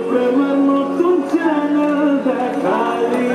প্রেমের নতুন channel দেখালি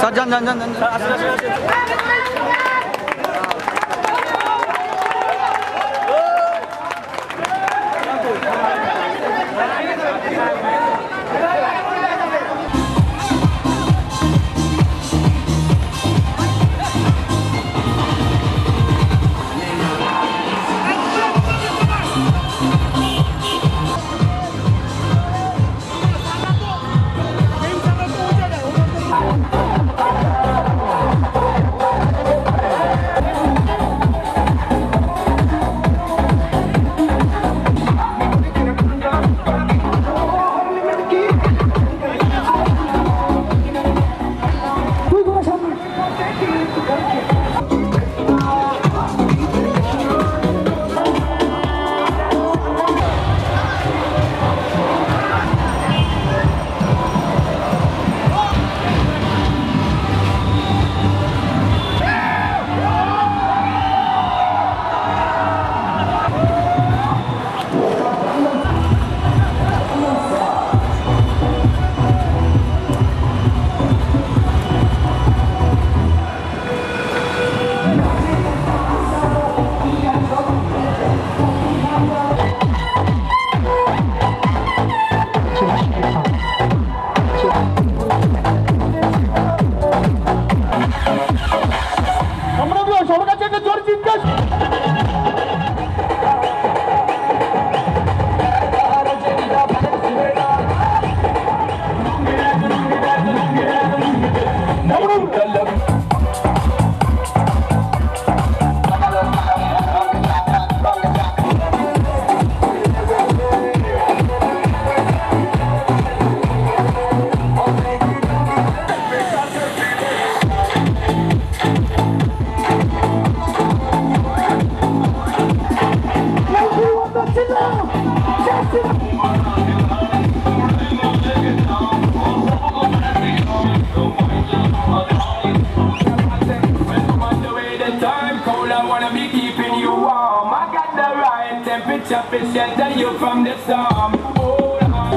sir যান যান যান যান the right temperature to shelter you from the storm. Hold on.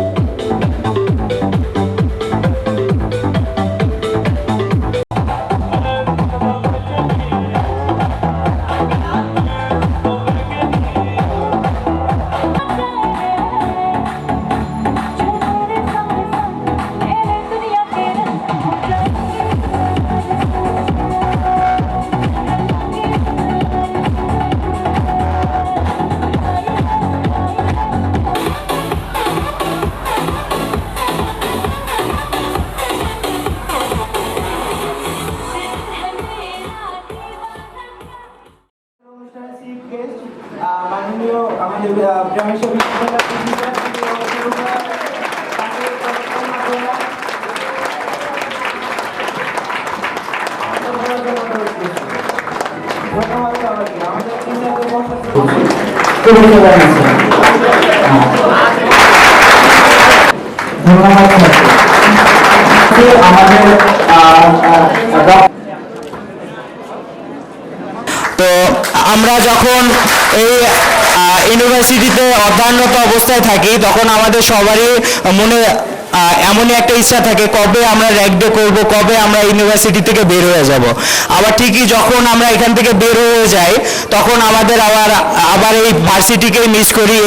অনুষ্ঠানের চিফ গেস্ট মাননীয় আমাদের প্রেমেশ্বর বিশ্ববিদ্যালয়ের প্রিন্সিপাল শুরু করা তাকে প্রদর্শন মাধ্যমে ধন্যবাদ সবাইকে আমাদের চিন্তাকে তো আমরা যখন এই ইউনিভার্সিটিতে অধ্যয়নরত অবস্থায় থাকি তখন আমাদের সবারই মনে এমনই একটা ইচ্ছা থাকে কবে আমরা র্যাঙ্ক ডে করবো, কবে আমরা ইউনিভার্সিটি থেকে বের হয়ে যাব। আবার ঠিকই যখন আমরা এখান থেকে বের হয়ে যাই তখন আমাদের আবার এই ভার্সিটিকেই মিস করি।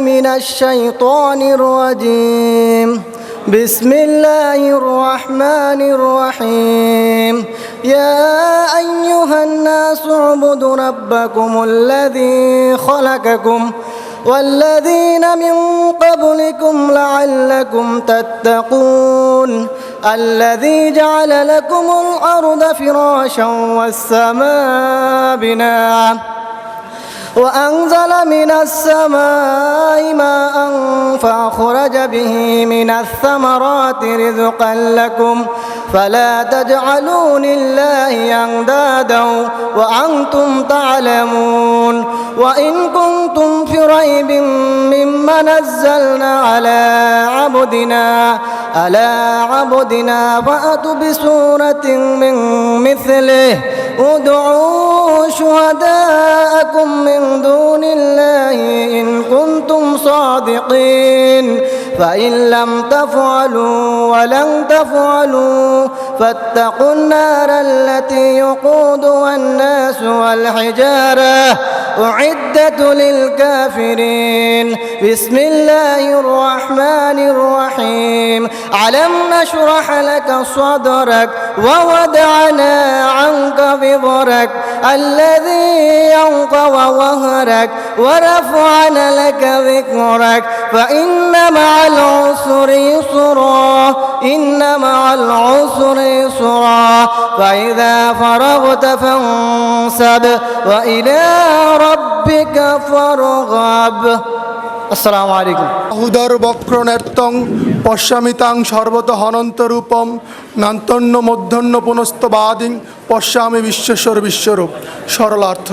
মিনাশ শাইতানির রাজিম بسم الله الرحمن الرحيم يا أيها الناس اعبدوا ربكم الذي خلقكم والذين من قبلكم لعلكم تتقون الذي جعل لكم الأرض فراشا والسماء بناءً وأنزل من السماء ماء فأخرج به من الثمرات رزقا لكم فلا تجعلوا لله أندادا وأنتم تعلمون وإن كنتم في ريب مما نزلنا على عبدنا فأتوا بسورة من مثله ادعوا شهداءكم من دون الله إن كنتم صادقين فإن لم تفعلوا ولن تفعلوا فاتقوا النار التي يقودها الناس والحجارة أعدت للكافرين بسم الله الرحمن الرحيم ألم نشرح لك صدرك ووضعنا عنك بظرك الذي ينقض ظهرك ورفعنا لك ذكرك فإن مع العسر يسرا إن مع العسر يسرا فإذا فرغت فانصب وإلى ربك فارغب السلام عليكم উদর বক্র নেত্তং পশ্যামিতাং সর্বত হনন্তরূপম নান্তন্য মধ্যন্য পুনস্তবাদিং পশ্যামি বিশ্বেশ্বর বিশ্বরূপ। সরলার্থ: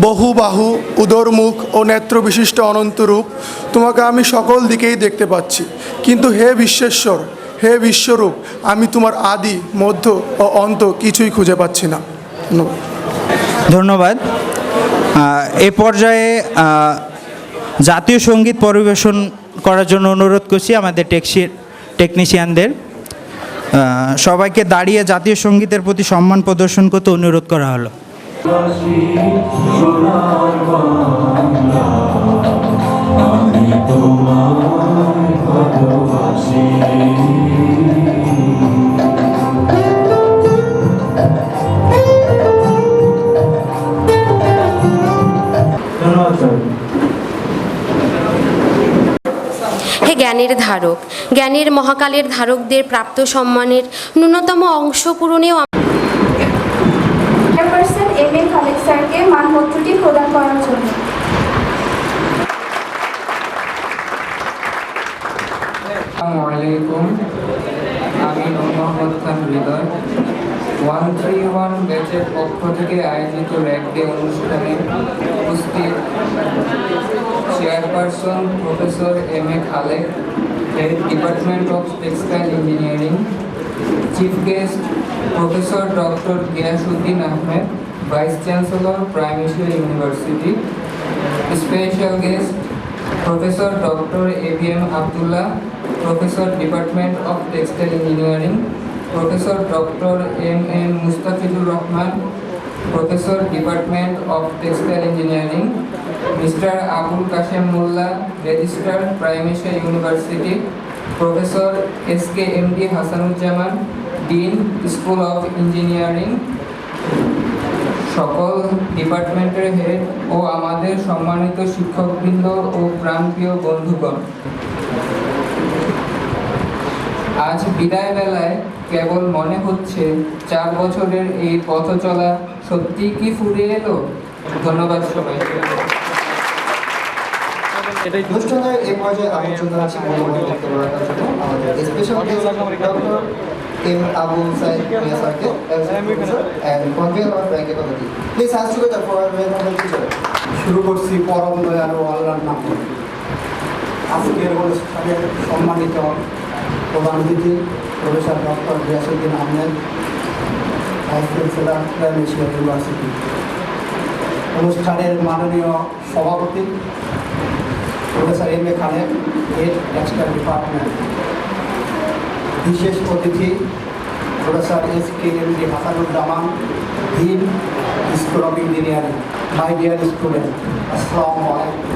বহু বাহু, উদরমুখ ও নেত্র বিশিষ্ট অনন্তরূপ তোমাকে আমি সকল দিকেই দেখতে পাচ্ছি, কিন্তু হে বিশ্বেশ্বর, হে বিশ্বরূপ, আমি তোমার আদি, মধ্য ও অন্ত কিছুই খুঁজে পাচ্ছি না। ধন্যবাদ। এ পর্যায়ে জাতীয় সঙ্গীত পরিবেশন করার জন্য অনুরোধ করছি আমাদের টেকনিশিয়ানদের। সবাইকে দাঁড়িয়ে জাতীয় সঙ্গীতের প্রতি সম্মান প্রদর্শন করতে অনুরোধ করা হলো। হে জ্ঞানের ধারক, জ্ঞানের মহাকালের ধারকদের প্রাপ্ত সম্মানের ন্যূনতম অংশ পূরণেও চেয়ারপারসন এম এ খালেদ স্যারকে মানপত্রটি প্রদান করার জন্য। আসসালামু আলাইকুম, আমি মোহাম্মদ খান হৃদয় 131 ব্যাচের পক্ষ থেকে আয়োজিত র্যাঙ্ক ডে অনুষ্ঠানে উপস্থিত chairperson professor M A Khaled, head department of textile engineering, chief guest professor doctor Giasuddin Ahmed, Vice Chancellor, Prime University. Special guest, Professor Dr. ABM Abdullah, Professor, Department of Textile Engineering, Professor Dr. M.M. Mustafizur Rahman, Professor, Department of Textile Engineering, Mr. Abul Kashem Mullah, Registrar, Prime University, Professor SKMD Hasanuzzaman, Dean, School of Engineering, সকল ডিপার্টমেন্টের head ও আমাদের সম্মানিত শিক্ষকবৃন্দ ও প্রাণপ্রিয় বন্ধুগণ, আজ বিদায় বেলায় কেবল মনে হচ্ছে 4 বছরের এই পথ চলা সত্যি কি ফুরিয়ে এলো। ধন্যবাদ সবাইকে। অনুষ্ঠানের এই পর্যায়ে আমন্ত্রণ জানাচ্ছি মূল্যবান বক্তব্য রাখার জন্য আমাদের special guest doctor M Abu Sayeed Mia স্যারকে and convener of Bank Committee. Please hands together for our venerable teacher. শুরু করছি পরম দয়ালু আল্লাহর নামে। আজকের অনুষ্ঠানের সম্মানিত প্রধান অতিথি professor doctor Giasuddin Ahmed, vice chancellor, prime Asia university, অনুষ্ঠানের মাননীয় সভাপতি প্রফেসর এম এ খালেক, হেড টেক্সটাইল ডিপার্টমেন্ট, বিশেষ অতিথি professor SKMD Hasanuzzaman, dean, school of engineering, my dear student, আসসালামু আলাইকুম।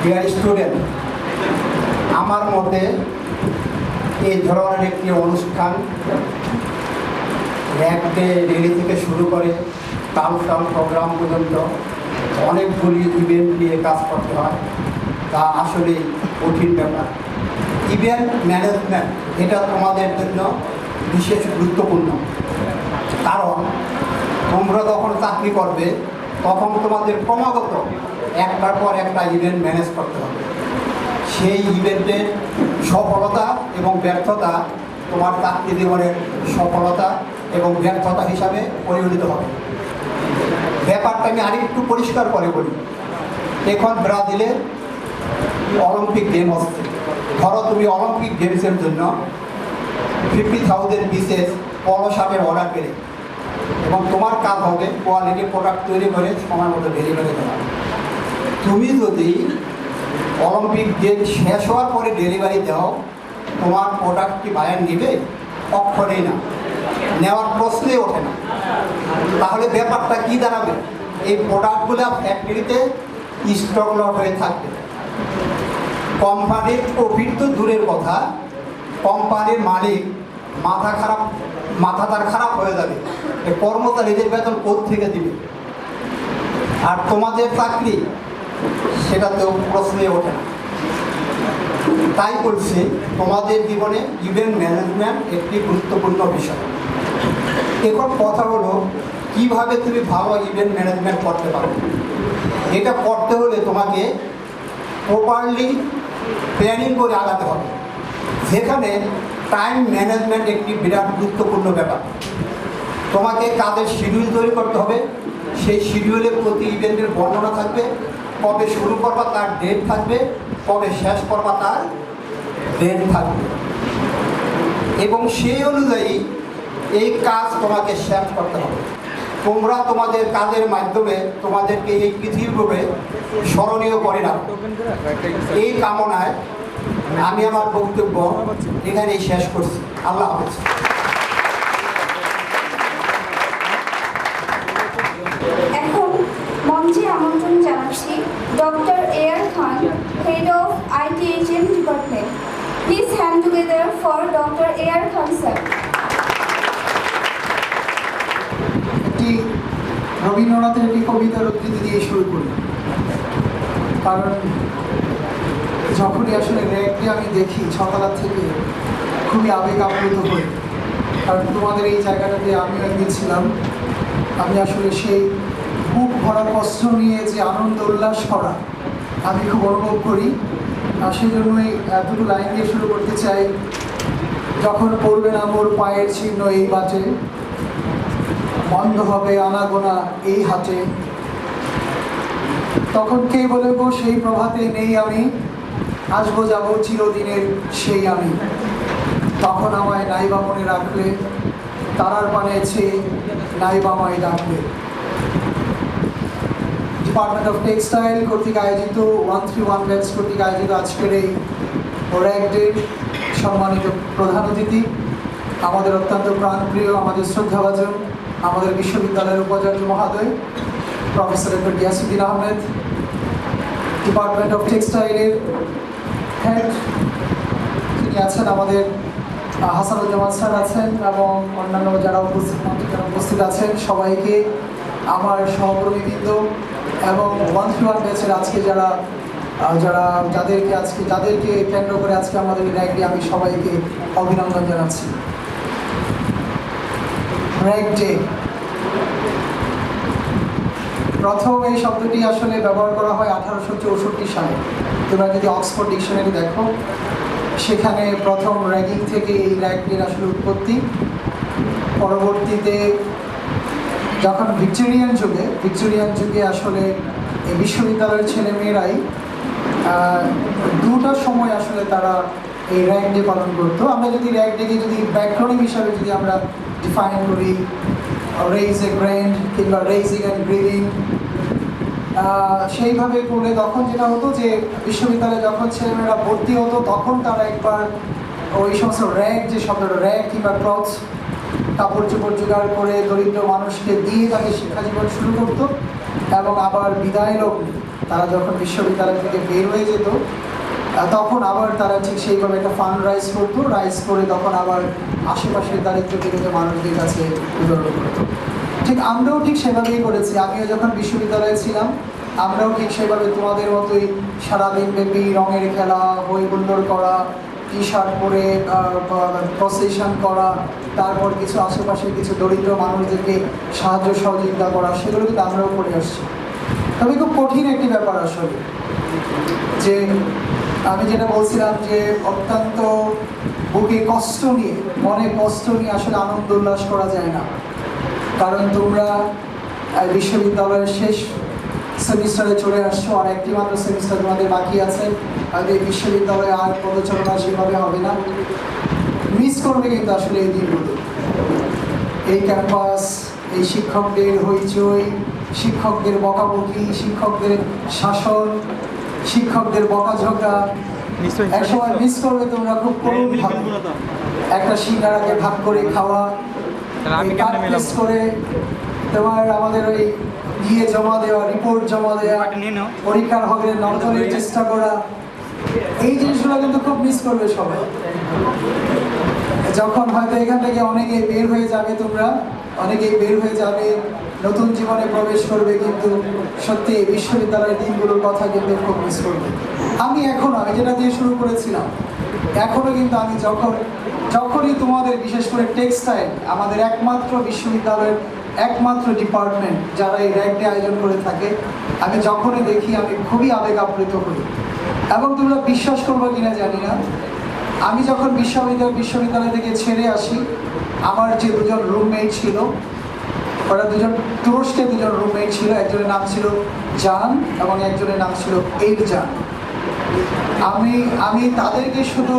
ডিয়ার স্টুডেন্ট, আমার মতে এই ধরনের একটি অনুষ্ঠান র্যাক ডে রেলি থেকে শুরু করে কালচারাল প্রোগ্রাম পর্যন্ত অনেকগুলি ইভেন্ট নিয়ে কাজ করতে হয়, তা আসলে কঠিন ব্যাপার। ইভেন্ট ম্যানেজমেন্ট এটা তোমাদের জন্য বিশেষ গুরুত্বপূর্ণ, কারণ তোমরা যখন চাকরি করবে তখন তোমাদের ক্রমাগত একটার পর একটা ইভেন্ট ম্যানেজ করতে হবে। সেই ইভেন্টের সফলতা এবং ব্যর্থতা তোমার চাকরি জীবনের সফলতা এবং ব্যর্থতা হিসাবে পরিগণিত হবে। ব্যাপারটা আমি আরেকটু পরিষ্কার করে বলি। এখন ব্রাজিলে অলিম্পিক গেম হচ্ছে। ধরো তুমি অলিম্পিক গেমসের জন্য 50,000 পিসেস পলো শার্টের অর্ডার পেলে, এবং তোমার কাজ হবে কোয়ালিটি প্রোডাক্ট তৈরি করে সময় মতো ডেলিভারি দেওয়া। তুমি যদি অলিম্পিক গেম শেষ হওয়ার পরে ডেলিভারি দাও, তোমার প্রোডাক্ট কি বায়ার নেবে? কখনোই না, নেওয়ার প্রশ্নই ওঠে না। তাহলে ব্যাপারটা কি দাঁড়াবে? এই প্রোডাক্টগুলো ফ্যাক্টরিতে স্টক লট হয়ে থাকবে। কোম্পানির প্রফিট তো দূরের কথা, কোম্পানির মালিক মাথা তার খারাপ হয়ে যাবে। এই কর্মচারীদের বেতন কোথা থেকে দিবে? আর তোমাদের চাকরি, সেটা তো প্রশ্নই ওঠে না। তাই বলছি, তোমাদের জীবনে ইভেন্ট ম্যানেজমেন্ট একটি গুরুত্বপূর্ণ বিষয়। এখন কথা হলো কিভাবে তুমি ভালো ইভেন্ট ম্যানেজমেন্ট করতে পারো। এটা করতে হলে তোমাকে প্রপারলি প্ল্যানিং করে আগাতে হবে, যেখানে টাইম ম্যানেজমেন্ট একটি বিরাট গুরুত্বপূর্ণ ব্যাপার। তোমাকে কাজের শিডিউল তৈরি করতে হবে। সেই শিডিউলে প্রতি ইভেন্টের বর্ণনা থাকবে, কবে শুরু করবা তার ডেট থাকবে, কবে শেষ করবা তার ডেট থাকবে, এবং সেই অনুযায়ী এই কাজ তোমাকে শেষ করতে হবে। তোমরা তোমাদের কাজের মাধ্যমে তোমাদেরকে এই পৃথিবীভাবে স্মরণীয় করে রাখো। এই কামনায় আমি আমার বক্তব্য এখানেই শেষ করছি। আল্লাহ হাফেজ। এখন মঞ্চে আমন্ত্রণ জানাচ্ছি doctor AR Khan, head of ITHM department. Please hand together for doctor AR Khan sir. রবীন্দ্রনাথের একটি কবিতার উদ্ধৃতি দিয়ে শুরু করি, কারণ যখনই আসলে র্যাককে আমি দেখি সকাল থেকে খুবই আবেগ আপ্লুত হই। কারণ তোমাদের এই জায়গাটাতে আমিও একদিন ছিলাম। আমি আসলে সেই বুক ভরা কষ্ট নিয়ে যে আনন্দ উল্লাস করা আমি খুব অনুভব করি। আর সেই জন্যই দুটো লাইন দিয়ে শুরু করতে চাই। যখন পড়বে না মোর পায়ের চিহ্ন এই বাটে, বন্ধ হবে আনাগোনা এই হাটে, তখন কে বলে গো সেই প্রভাতে নেই আমি, আসবো যাবো চিরদিনের সেই আমি। তখন আমায় নাইবা মনে রাখলে, তারার পানে চেয়ে নাইবা মাই ডাকবে। ডিপার্টমেন্ট অফ টেক্সটাইল কর্তৃক আয়োজিত 131 ব্যাচ কর্তৃক আয়োজিত আজকের এই র্যাগ ডের সম্মানিত প্রধান অতিথি, আমাদের অত্যন্ত প্রাণপ্রিয়, আমাদের শ্রদ্ধাভাজন, আমাদের বিশ্ববিদ্যালয়ের উপাচার্য মহোদয় professor doctor Giasuddin Ahmed, department of টেক্সটাইলের হেড তিনি আছেন, আমাদের হাসানুজ্জামান স্যার আছেন এবং অন্যান্য যারা উপস্থিত আছেন, সবাইকে আমার সহকর্মীবৃন্দ এবং 131 ব্যাচের আজকে যাদেরকে কেন্দ্র করে আজকে আমাদের র্যাগ ডে, আমি সবাইকে অভিনন্দন জানাচ্ছি। র্যাগ ডে, প্রথম এই শব্দটি আসলে ব্যবহার করা হয় 1864 সালে। তোমরা যদি অক্সফোর্ড ডিকশনারি দেখো, সেখানে প্রথম র্যাগিং থেকে এই র্যাগ ডের আসলে উৎপত্তি। পরবর্তীতে যখন ভিক্টোরিয়ান যুগে আসলে এই বিশ্ববিদ্যালয়ের ছেলেমেয়েরাই দুটার সময় আসলে তারা এই র্যাগ ডে পালন করতো। আমরা যদি র্যাগ ডেকে যদি ব্যাকরণিক হিসাবে যদি আমরা ডিফাইন করি, রেইজ এ গ্র্যান্ড কিংবা রেইজিং অ্যান্ড গ্রিভিং, সেইভাবে করলে তখন যেটা হতো যে বিশ্ববিদ্যালয়ে যখন ছেলেমেয়েরা ভর্তি হতো তখন তারা একবার ওই সমস্ত র্যাগ, যে শব্দটা র্যাগ কিংবা ক্লথ, কাপড় চোপড় জোগাড় করে দরিদ্র মানুষকে দিয়ে তাকে শিক্ষা জীবন শুরু করতো এবং আবার বিদায় লগ্নে তারা যখন বিশ্ববিদ্যালয় থেকে বের হয়ে যেত তখন আবার তারা ঠিক সেইভাবে একটা ফান্ড রাইজ করতো, রাইজ করে তখন আবার আশেপাশের দারিদ্র পীড়িত মানুষদের কাছে বিতরণ করতো। ঠিক আমরাও ঠিক সেভাবেই করেছি। আমিও যখন বিশ্ববিদ্যালয়ে ছিলাম আমরাও ঠিক সেভাবে তোমাদের মতোই সারাদিন ব্যাপী রঙের খেলা, বই হুল্লোড় করা, টি শার্ট পরে প্রসেশন করা, তারপর কিছু আশেপাশের কিছু দরিদ্র মানুষদেরকে সাহায্য সহযোগিতা করা, সেগুলো কিন্তু আমরাও করে আসছি। তবে খুব কঠিন একটি ব্যাপার আসলে, যে আমি যেটা বলছিলাম যে অত্যন্ত বুকে কষ্ট নিয়ে, মনে কষ্ট নিয়ে আসলে আনন্দ উল্লাস করা যায় না। কারণ তোমরা বিশ্ববিদ্যালয়ের শেষ সেমিস্টারে চলে আসছো, আর একটি মাত্র সেমিস্টার তোমাদের বাকি আছে। হয়তো এই বিশ্ববিদ্যালয়ে আর পদচারণা সেভাবে হবে না, মিস করবে কিন্তু আসলে এই দিনগুলো, এই ক্যাম্পাস, এই শিক্ষকদের হইচই, শিক্ষকদের বকাবকি, শিক্ষকদের শাসন, শিক্ষকদের বকাঝকা একসময় মিস করবে তোমরা খুব করুণ ভাবে। একটা সিঙ্গারাকে ভাগ করে খাওয়া, করে তোমার আমাদের ওই গিয়ে জমা দেওয়া, রিপোর্ট জমা দেওয়া, পরীক্ষার হলে নজরের চেষ্টা করা, এই জিনিসগুলো কিন্তু খুব মিস করবে সবাই। যখন হয়তো এখান থেকে অনেকেই বের হয়ে যাবে, তোমরা অনেকেই বের হয়ে যাবে, নতুন জীবনে প্রবেশ করবে, কিন্তু সত্যি বিশ্ববিদ্যালয়ের দিনগুলোর কথা কিন্তু খুব মিস করবে। আমি যেটা দিয়ে শুরু করেছিলাম, এখনো কিন্তু আমি যখনই তোমাদের, বিশেষ করে টেক্সটাইল, আমাদের একমাত্র বিশ্ববিদ্যালয়ের একমাত্র ডিপার্টমেন্ট যারা এই র্যাগ ডে আয়োজন করে থাকে, আমি যখনই দেখি আমি খুবই আবেগ আপ্লুত হই। এবং তোমরা বিশ্বাস করবো কিনা জানি না, আমি যখন বিশ্ববিদ্যালয় থেকে ছেড়ে আসি, আমার যে দুজন রুমমেট ছিল, ওরা তুরস্কের দুজন রুমমেট ছিল, একজনের নাম ছিল জান এবং একজনের নাম ছিল জান। আমি তাদেরকে শুধু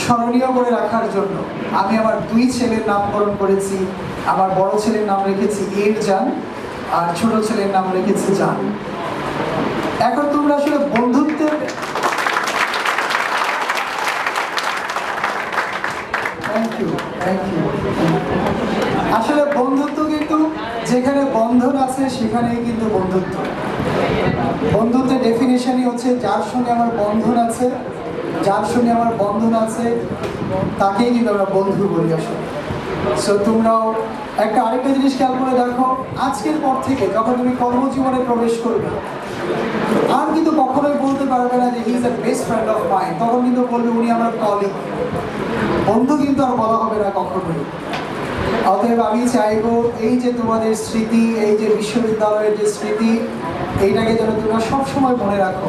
স্মরণীয় করে রাখার জন্য আমি আমার দুই ছেলের নামকরণ করেছি। আমার বড় ছেলের নাম রেখেছি জান, আর ছোট ছেলের নাম রেখেছি জান। এখন তোমরা আসলে বন্ধুত্বের, আসলে বন্ধুত্ব কিন্তু যেখানে বন্ধন আছে সেখানেই কিন্তু বন্ধুত্ব। বন্ধুত্বের ডেফিনেশনই হচ্ছে যার সঙ্গে আমার বন্ধন আছে, যার সঙ্গে আমার বন্ধন আছে তাকেই কিন্তু আমরা বন্ধু বলি আসলে। সো তোমরাও আরেকটা জিনিস খেয়াল করে দেখো, আজকের পর থেকে যখন তুমি কর্মজীবনে প্রবেশ করবে, আর কিন্তু কখনোই বলতে পারবে না যে he is the best friend of mine, তখন কিন্তু বলবে উনি আমার কলিগ। বন্ধু কিন্তু আর বলা হবে না কখনোই। অতএব আমি চাইবো এই যে তোমাদের স্মৃতি, এই যে বিশ্ববিদ্যালয়ের যে স্মৃতি, এইটাকে যেন তোমরা সবসময় মনে রাখো।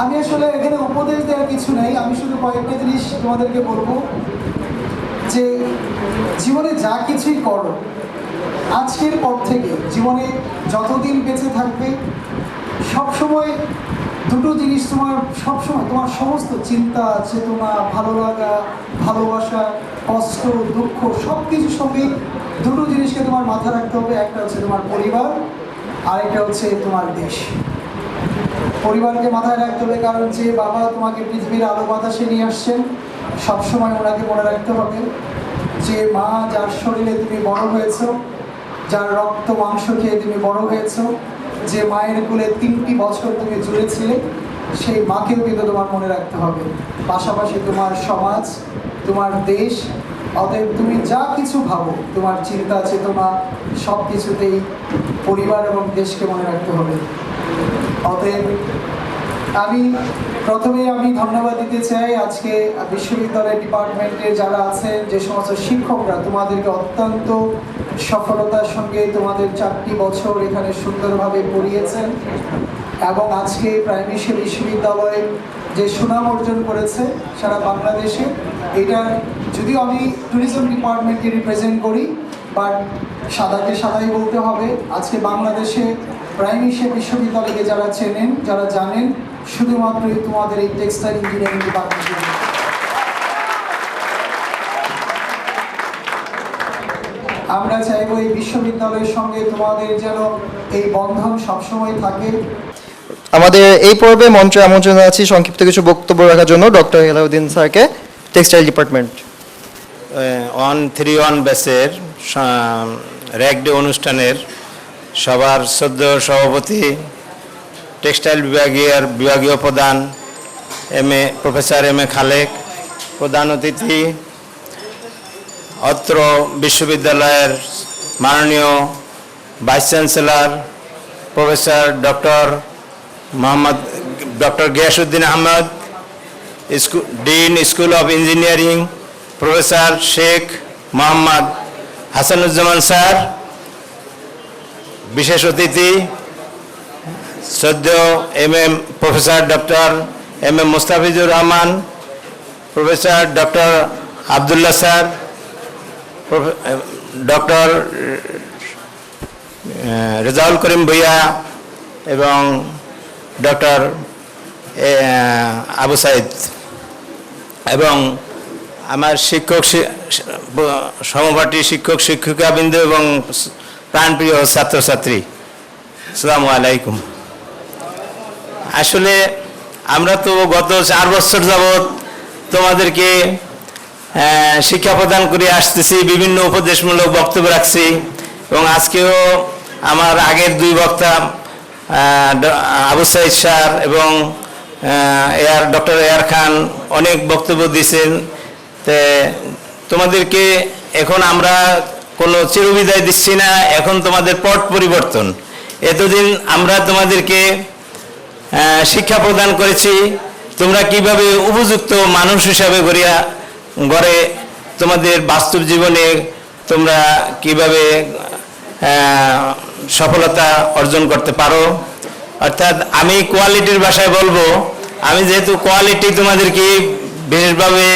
আমি আসলে এখানে উপদেশ দেওয়ার কিছু নেই, আমি শুধু কয়েকটা জিনিস তোমাদেরকে বলবো যে জীবনে যা কিছুই করো, আজকের পর থেকে জীবনে যতদিন বেঁচে থাকবে সবসময় দুটো জিনিস তোমার সবসময়, তোমার সমস্ত চিন্তা, চেতনা, ভালো লাগা, ভালোবাসা, কষ্ট, দুঃখ সব কিছুর সঙ্গে দুটো জিনিসকে তোমার মাথায় রাখতে হবে। একটা হচ্ছে তোমার পরিবার, আরেকটা হচ্ছে তোমার দেশ। পরিবারকে মাথায় রাখতে হবে, কারণ যে বাবা তোমাকে পৃথিবীর আলো বাতাসে নিয়ে আসছেন সবসময় ওনাকে মনে রাখতে হবে। যে মা, যার শরীরে তুমি বড় হয়েছ, যার রক্ত মাংস খেয়ে তুমি বড় হয়েছ, যে মায়ের কোলে 3টি বছর তুমি জুড়েছিলে, সেই মাকেও কিন্তু তোমার মনে রাখতে হবে। পাশাপাশি তোমার সমাজ, তোমার দেশ। অতএব তুমি যা কিছু ভাবো, তোমার চিন্তা চেতনা সব কিছুতেই পরিবার এবং দেশকে মনে রাখতে হবে। অতএব প্রথমেই আমি ধন্যবাদ দিতে চাই আজকে বিশ্ববিদ্যালয় ডিপার্টমেন্টের যারা আছেন, যে সমস্ত শিক্ষকরা তোমাদেরকে অত্যন্ত সফলতার সঙ্গে তোমাদের 4টি বছর এখানে সুন্দরভাবে পড়িয়েছেন এবং আজকে প্রাইমেরি বিশ্ববিদ্যালয় যে সুনাম অর্জন করেছে সারা বাংলাদেশে, এটা যদিও আমি ট্যুরিজম ডিপার্টমেন্টকে রিপ্রেজেন্ট করি, বাট সাদাকে সাদাই বলতে হবে। আজকে বাংলাদেশে প্রাইমেরি বিশ্ববিদ্যালয়কে যারা চেনেন, যারা জানেন, শুধুমাত্রই তোমাদের এই টেক্সটাইল ইঞ্জিনিয়ারিং ডিপার্টমেন্ট। আমরা চাইবো এই বিশ্ববিদ্যালয়ের সঙ্গে তোমাদের যেন এই বন্ধন সবসময় থাকে। আমাদের এই পর্বে মঞ্চে আমন্ত্রণ জানাচ্ছি সংক্ষিপ্ত কিছু বক্তব্য রাখার জন্য ডক্টর এলাউদ্দিন স্যারকে, টেক্সটাইল ডিপার্টমেন্ট। 131 ব্যাচের র্যাগ ডে অনুষ্ঠানের সবার সদ্য সভাপতি, টেক্সটাইল বিভাগীয় প্রধান প্রফেসর এম এ খালেক, প্রধান অতিথি অত্র বিশ্ববিদ্যালয়ের মাননীয় vice chancellor professor doctor Giasuddin Ahmed, dean school of engineering professor Sheikh Mohammad Hasanuzzaman sir, বিশেষ অতিথি সদ্য professor doctor M M Mustafizur Rahman, professor doctor Abdullah sir, doctor Rezaul Karim Bhuiyan এবং ডক্টর আবু সাইদ, এবং আমার সমপাঠী শিক্ষক শিক্ষিকাবৃন্দ এবং প্রাণপ্রিয় ছাত্রছাত্রী, আসসালামু আলাইকুম। আসলে আমরা তো গত 4 বছর যাবৎ তোমাদেরকে শিক্ষা প্রদান করে আসতেছি, বিভিন্ন উপদেশমূলক বক্তব্য রাখছি, এবং আজকেও আমার আগের 2 বক্তা আবু সাইদ স্যার এবং ডক্টর এয়ার খান অনেক বক্তব্য দিয়েছেন। তোমাদেরকে এখন আমরা কোনো চিরবিদায় দিচ্ছি না, এখন তোমাদের পট পরিবর্তন। এতদিন আমরা তোমাদেরকে শিক্ষা প্রদান করেছি, তোমরা কিভাবে উপযুক্ত মানুষ হিসাবে গড়ে তোমাদের বাস্তব জীবনে তোমরা কিভাবে সফলতা অর্জন করতে পারো। অর্থাৎ আমি কোয়ালিটির ভাষায় বলবো, আমি যেহেতু কোয়ালিটি তোমাদেরকে বিশেষভাবে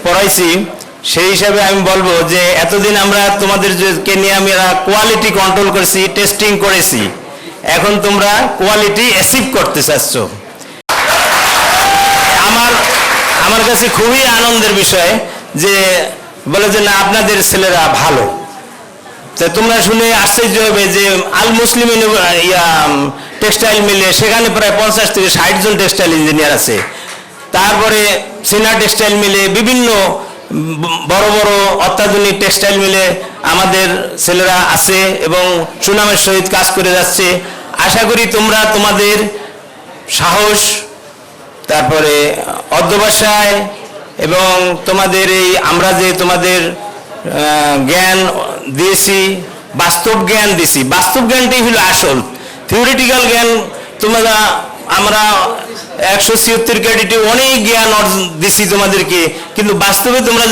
পড়াইছি, সেই হিসাবে আমি বলবো যে এতদিন আমরা তোমাদেরকে নিয়ে আমরা কোয়ালিটি কন্ট্রোল করেছি, টেস্টিং করেছি, এখন তোমরা কোয়ালিটি অ্যাচিভ করতে চাচ্ছ। আমার কাছে খুবই আনন্দের বিষয় যে বলে যে না, আপনাদের ছেলেরা ভালো। তোমরা শুনে আশ্চর্য হবে যে আল মুসলিম টেক্সটাইল মিলে সেখানে প্রায় 50 থেকে 60 জন টেক্সটাইল ইঞ্জিনিয়ার আছে। তারপরে সিনা টেক্সটাইল মিলে বিভিন্ন বড় বড় অত্যাধুনিক টেক্সটাইল মিলে আমাদের ছেলেরা আছে এবং সুনামের সহিত কাজ করে যাচ্ছে। আশা করি তোমরা তোমাদের সাহস, তারপরে অধ্যবসায় এবং তোমাদের এই আমরা যে তোমাদের জ্ঞান দিয়েছি, বাস্তব জ্ঞান দিয়েছি, বাস্তব জ্ঞানটাই হলো আসল। থিওরিটিক্যাল জ্ঞান আমরা 176 ক্রেডিটে অনেক জ্ঞান দিছি তোমাদেরকে, কিন্তু বাস্তবে তোমরা